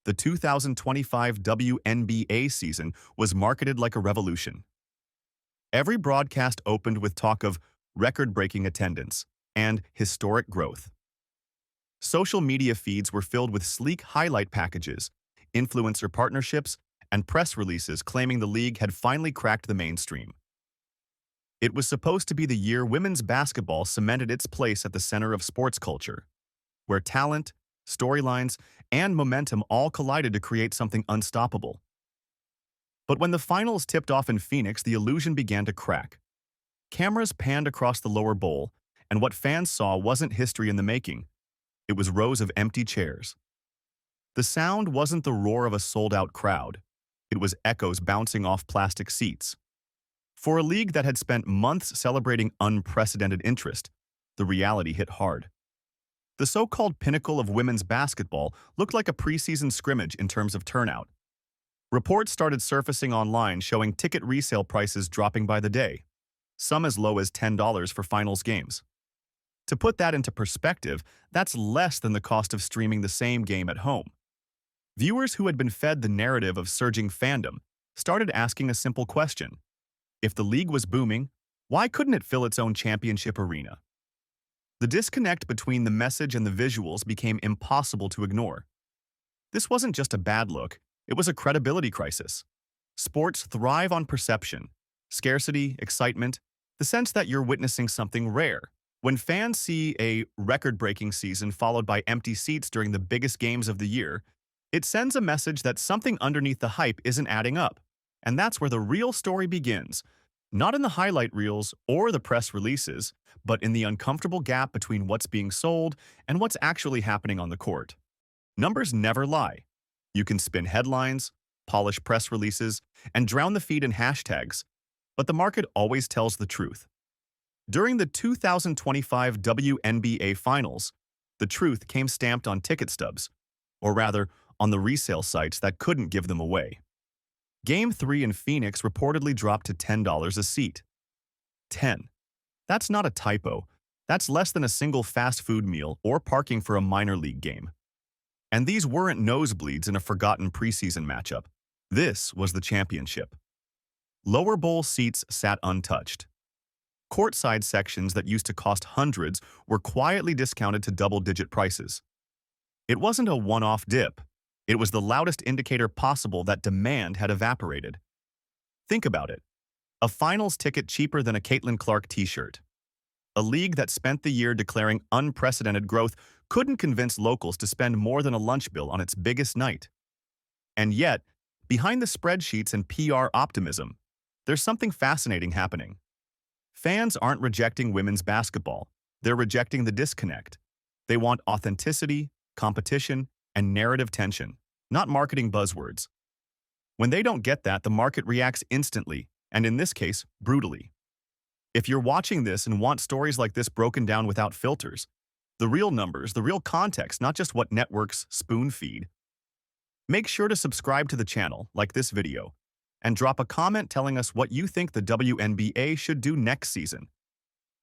The 2025 WNBA season was marketed like a revolution. Every broadcast opened with talk of record-breaking attendance and historic growth. Social media feeds were filled with sleek highlight packages, influencer partnerships, and press releases claiming the league had finally cracked the mainstream. It was supposed to be the year women's basketball cemented its place at the center of sports culture, where talent, storylines, and momentum all collided to create something unstoppable. But when the finals tipped off in Phoenix, the illusion began to crack. Cameras panned across the lower bowl, and what fans saw wasn't history in the making. It was rows of empty chairs. The sound wasn't the roar of a sold-out crowd. It was echoes bouncing off plastic seats. For a league that had spent months celebrating unprecedented interest, the reality hit hard. The so-called pinnacle of women's basketball looked like a preseason scrimmage in terms of turnout. Reports started surfacing online showing ticket resale prices dropping by the day, some as low as $10 for finals games. To put that into perspective, that's less than the cost of streaming the same game at home. Viewers who had been fed the narrative of surging fandom started asking a simple question. If the league was booming, why couldn't it fill its own championship arena? The disconnect between the message and the visuals became impossible to ignore. This wasn't just a bad look, it was a credibility crisis. Sports thrive on perception, scarcity, excitement, the sense that you're witnessing something rare. When fans see a record-breaking season followed by empty seats during the biggest games of the year, it sends a message that something underneath the hype isn't adding up. And that's where the real story begins, not in the highlight reels or the press releases, but in the uncomfortable gap between what's being sold and what's actually happening on the court. Numbers never lie. You can spin headlines, polish press releases, and drown the feed in hashtags, but the market always tells the truth. During the 2025 WNBA Finals, the truth came stamped on ticket stubs, or rather, on the resale sites that couldn't give them away. Game 3 in Phoenix reportedly dropped to $10 a seat. 10. That's not a typo. That's less than a single fast food meal or parking for a minor league game. And these weren't nosebleeds in a forgotten preseason matchup. This was the championship. Lower bowl seats sat untouched. Courtside sections that used to cost hundreds were quietly discounted to double-digit prices. It wasn't a one-off dip. It was the loudest indicator possible that demand had evaporated. Think about it. A finals ticket cheaper than a Caitlin Clark t-shirt. A league that spent the year declaring unprecedented growth couldn't convince locals to spend more than a lunch bill on its biggest night. And yet, behind the spreadsheets and PR optimism, there's something fascinating happening. Fans aren't rejecting women's basketball. They're rejecting the disconnect. They want authenticity, competition, and narrative tension, not marketing buzzwords. When they don't get that, the market reacts instantly, and in this case, brutally. If you're watching this and want stories like this broken down without filters, the real numbers, the real context, not just what networks spoon feed, make sure to subscribe to the channel, like this video, and drop a comment telling us what you think the WNBA should do next season.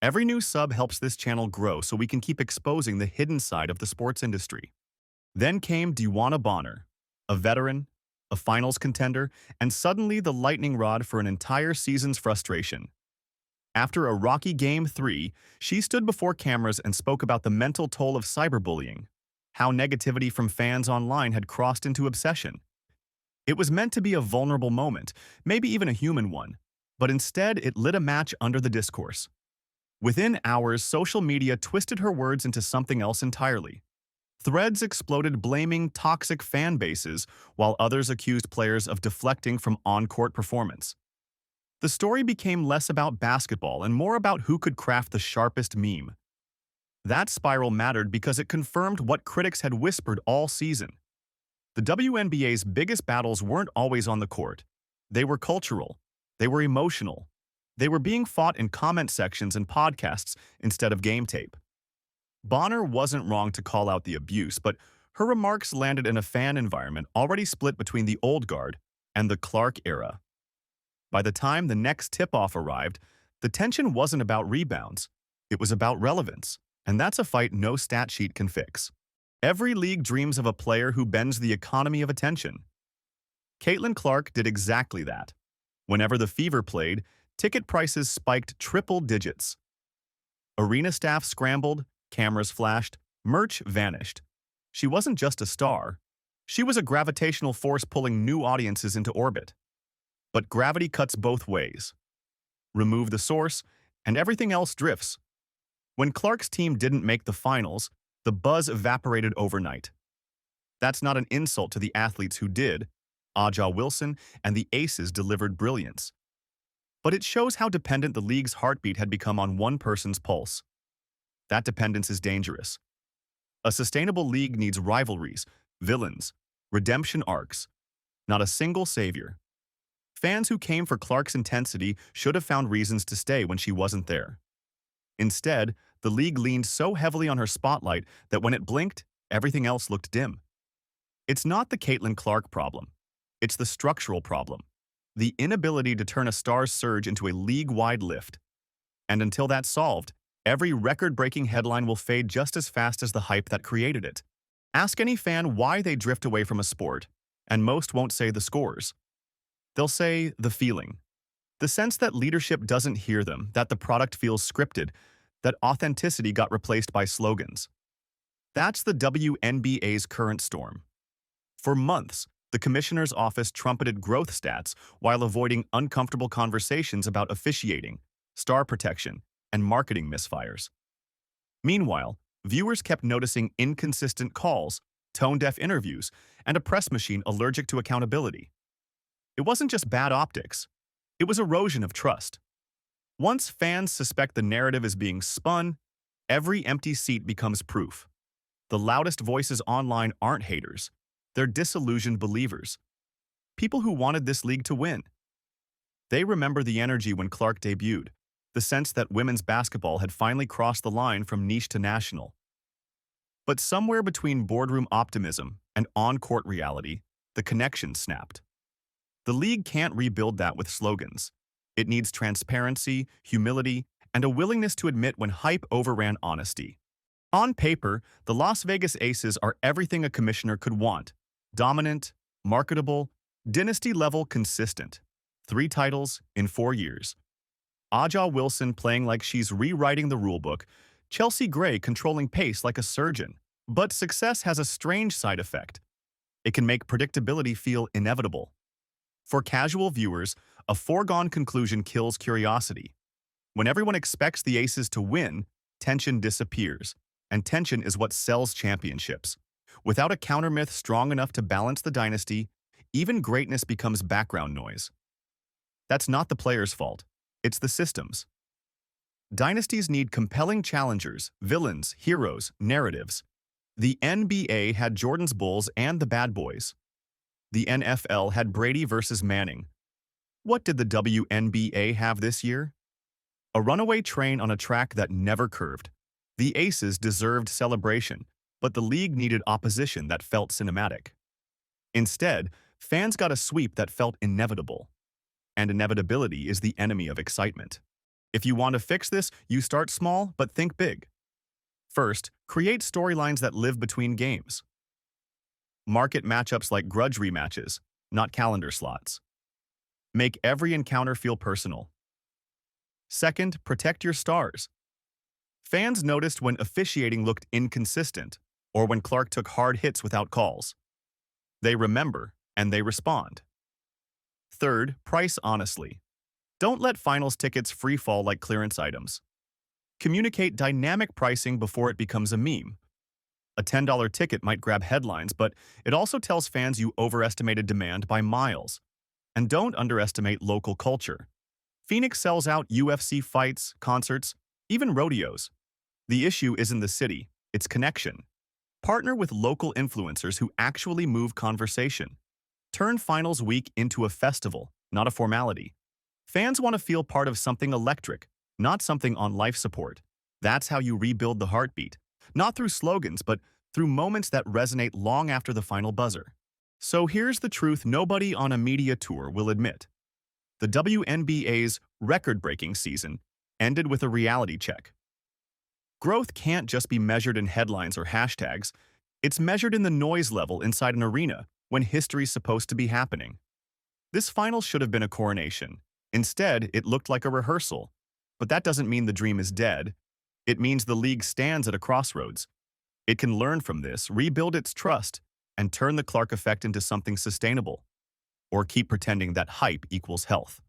Every new sub helps this channel grow so we can keep exposing the hidden side of the sports industry. Then came DeWanna, a veteran, a finals contender, and suddenly the lightning rod for an entire season's frustration. After a rocky Game 3, she stood before cameras and spoke about the mental toll of cyberbullying, how negativity from fans online had crossed into obsession. It was meant to be a vulnerable moment, maybe even a human one, but instead it lit a match under the discourse. Within hours, social media twisted her words into something else entirely. Threads exploded blaming toxic fan bases, while others accused players of deflecting from on-court performance. The story became less about basketball and more about who could craft the sharpest meme. That spiral mattered because it confirmed what critics had whispered all season. The WNBA's biggest battles weren't always on the court. They were cultural. They were emotional. They were being fought in comment sections and podcasts instead of game tape. Bonner wasn't wrong to call out the abuse, but her remarks landed in a fan environment already split between the old guard and the Clark era. By the time the next tip-off arrived, the tension wasn't about rebounds. It was about relevance, and that's a fight no stat sheet can fix. Every league dreams of a player who bends the economy of attention. Caitlin Clark did exactly that. Whenever the Fever played, ticket prices spiked triple digits. Arena staff scrambled, cameras flashed, merch vanished. She wasn't just a star. She was a gravitational force pulling new audiences into orbit. But gravity cuts both ways. Remove the source, and everything else drifts. When Clark's team didn't make the finals, the buzz evaporated overnight. That's not an insult to the athletes who did. Aja Wilson and the Aces delivered brilliance. But it shows how dependent the league's heartbeat had become on one person's pulse. That dependence is dangerous. A sustainable league needs rivalries, villains, redemption arcs, not a single savior. Fans who came for Clark's intensity should have found reasons to stay when she wasn't there. Instead, the league leaned so heavily on her spotlight that when it blinked, everything else looked dim. It's not the Caitlin Clark problem. It's the structural problem. The inability to turn a star's surge into a league-wide lift. And until that's solved, every record-breaking headline will fade just as fast as the hype that created it. Ask any fan why they drift away from a sport, and most won't say the scores. They'll say the feeling. The sense that leadership doesn't hear them, that the product feels scripted, that authenticity got replaced by slogans. That's the WNBA's current storm. For months, the commissioner's office trumpeted growth stats while avoiding uncomfortable conversations about officiating, star protection, and marketing misfires. Meanwhile, viewers kept noticing inconsistent calls, tone-deaf interviews, and a press machine allergic to accountability. It wasn't just bad optics. It was erosion of trust. Once fans suspect the narrative is being spun, every empty seat becomes proof. The loudest voices online aren't haters. They're disillusioned believers. People who wanted this league to win. They remember the energy when Clark debuted, the sense that women's basketball had finally crossed the line from niche to national. But somewhere between boardroom optimism and on-court reality, the connection snapped. The league can't rebuild that with slogans. It needs transparency, humility, and a willingness to admit when hype overran honesty. On paper, the Las Vegas Aces are everything a commissioner could want. Dominant, marketable, dynasty-level consistent. 3 titles in 4 years. Aja Wilson playing like she's rewriting the rulebook, Chelsea Gray controlling pace like a surgeon. But success has a strange side effect. It can make predictability feel inevitable. For casual viewers, a foregone conclusion kills curiosity. When everyone expects the Aces to win, tension disappears, and tension is what sells championships. Without a countermyth strong enough to balance the dynasty, even greatness becomes background noise. That's not the players' fault. It's the system's. Dynasties need compelling challengers, villains, heroes, narratives. The NBA had Jordan's Bulls and the Bad Boys. The NFL had Brady versus Manning. What did the WNBA have this year? A runaway train on a track that never curved. The Aces deserved celebration, but the league needed opposition that felt cinematic. Instead, fans got a sweep that felt inevitable. And inevitability is the enemy of excitement. If you want to fix this, you start small, but think big. First, create storylines that live between games. Market matchups like grudge rematches, not calendar slots. Make every encounter feel personal. Second, protect your stars. Fans noticed when officiating looked inconsistent, or when Clark took hard hits without calls. They remember, and they respond. Third, price honestly. Don't let finals tickets free fall like clearance items. Communicate dynamic pricing before it becomes a meme. A $10 ticket might grab headlines, but it also tells fans you overestimated demand by miles. And don't underestimate local culture. Phoenix sells out UFC fights, concerts, even rodeos. The issue isn't the city, it's connection. Partner with local influencers who actually move conversation. Turn finals week into a festival, not a formality. Fans want to feel part of something electric, not something on life support. That's how you rebuild the heartbeat. Not through slogans, but through moments that resonate long after the final buzzer. So here's the truth nobody on a media tour will admit. The WNBA's record-breaking season ended with a reality check. Growth can't just be measured in headlines or hashtags. It's measured in the noise level inside an arena when history's supposed to be happening. This final should have been a coronation. Instead, it looked like a rehearsal. But that doesn't mean the dream is dead. It means the league stands at a crossroads. It can learn from this, rebuild its trust, and turn the Clark effect into something sustainable. Or keep pretending that hype equals health.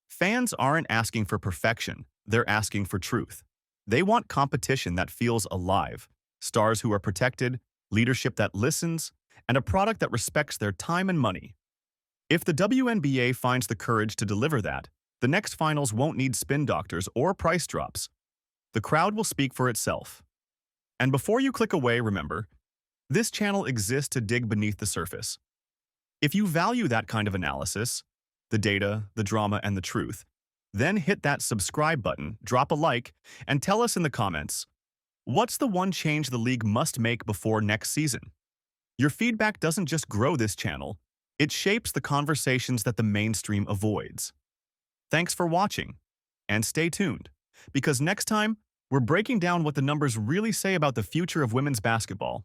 Fans aren't asking for perfection, they're asking for truth. They want competition that feels alive, stars who are protected, leadership that listens, and a product that respects their time and money. If the WNBA finds the courage to deliver that, the next finals won't need spin doctors or price drops. The crowd will speak for itself. And before you click away, remember, this channel exists to dig beneath the surface. If you value that kind of analysis, the data, the drama, and the truth, then hit that subscribe button, drop a like, and tell us in the comments, what's the one change the league must make before next season? Your feedback doesn't just grow this channel, it shapes the conversations that the mainstream avoids. Thanks for watching, and stay tuned, because next time, we're breaking down what the numbers really say about the future of women's basketball.